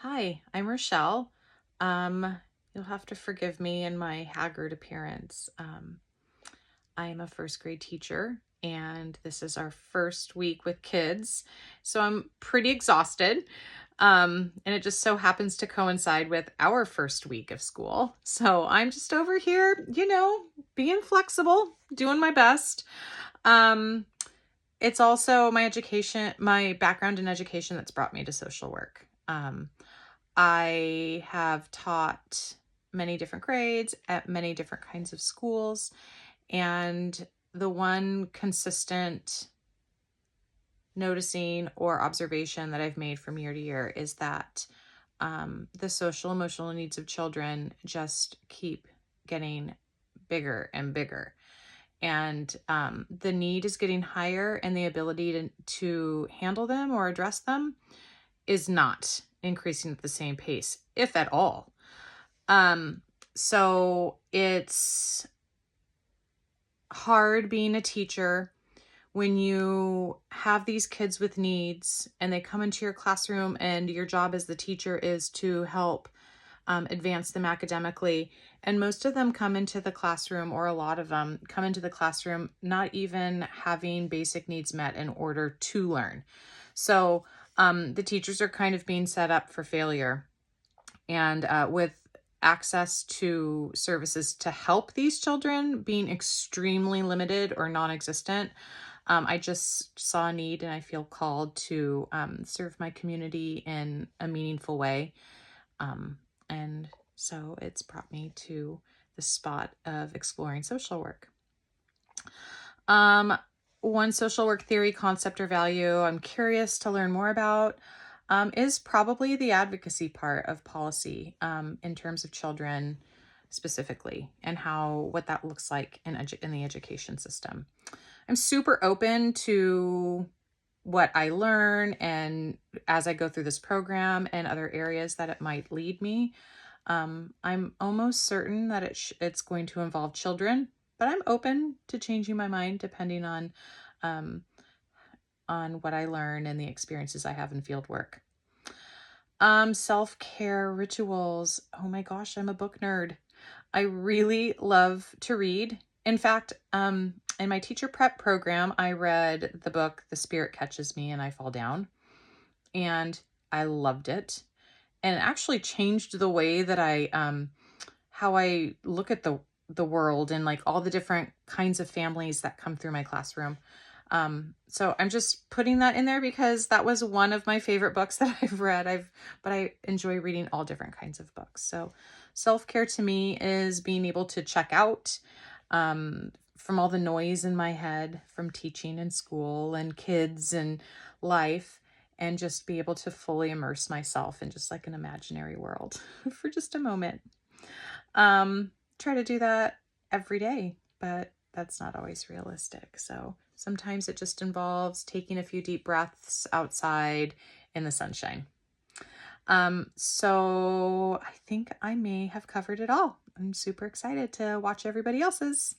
Hi, I'm Rochelle. Um, you'll have to forgive me and my haggard appearance. I am a first grade teacher, and this is our first week with kids, so I'm pretty exhausted. And it just so happens to coincide with our first week of school. So I'm just over here, being flexible, doing my best. Um, it's also my education, my background in education that's brought me to social work. I have taught many different grades at many different kinds of schools. And the one consistent noticing or observation that I've made from year to year is that the social emotional needs of children just keep getting bigger and bigger. And the need is getting higher, and the ability to handle them or address them is not increasing at the same pace, if at all. Um, so it's hard being a teacher when you have these kids with needs and they come into your classroom, and your job as the teacher is to help advance them academically. And most of them come into the classroom, or a lot of them come into the classroom, not even having basic needs met in order to learn. So the teachers are kind of being set up for failure. And with access to services to help these children being extremely limited or non-existent, I just saw a need, and I feel called to serve my community in a meaningful way. And so it's brought me to the spot of exploring social work. Um, One social work theory, concept, or value I'm curious to learn more about is probably the advocacy part of policy in terms of children specifically, and what that looks like in the education system. I'm super open to what I learn, and as I go through this program and other areas that it might lead me. I'm almost certain that it's going to involve children, but I'm open to changing my mind depending um, on what I learn and the experiences I have in field work. Self-care rituals. Oh my gosh, I'm a book nerd. I really love to read. In fact, in my teacher prep program, I read the book The Spirit Catches Me and I Fall Down, and I loved it. And it actually changed the way that how I look at the world, and like all the different kinds of families that come through my classroom. So I'm just putting that in there because that was one of my favorite books that I've read. But I enjoy reading all different kinds of books. So self-care to me is being able to check out from all the noise in my head from teaching and school and kids and life, and just be able to fully immerse myself in just like an imaginary world for just a moment. Try to do that every day, but that's not always realistic. So sometimes it just involves taking a few deep breaths outside in the sunshine. So I think I may have covered it all. I'm super excited to watch everybody else's.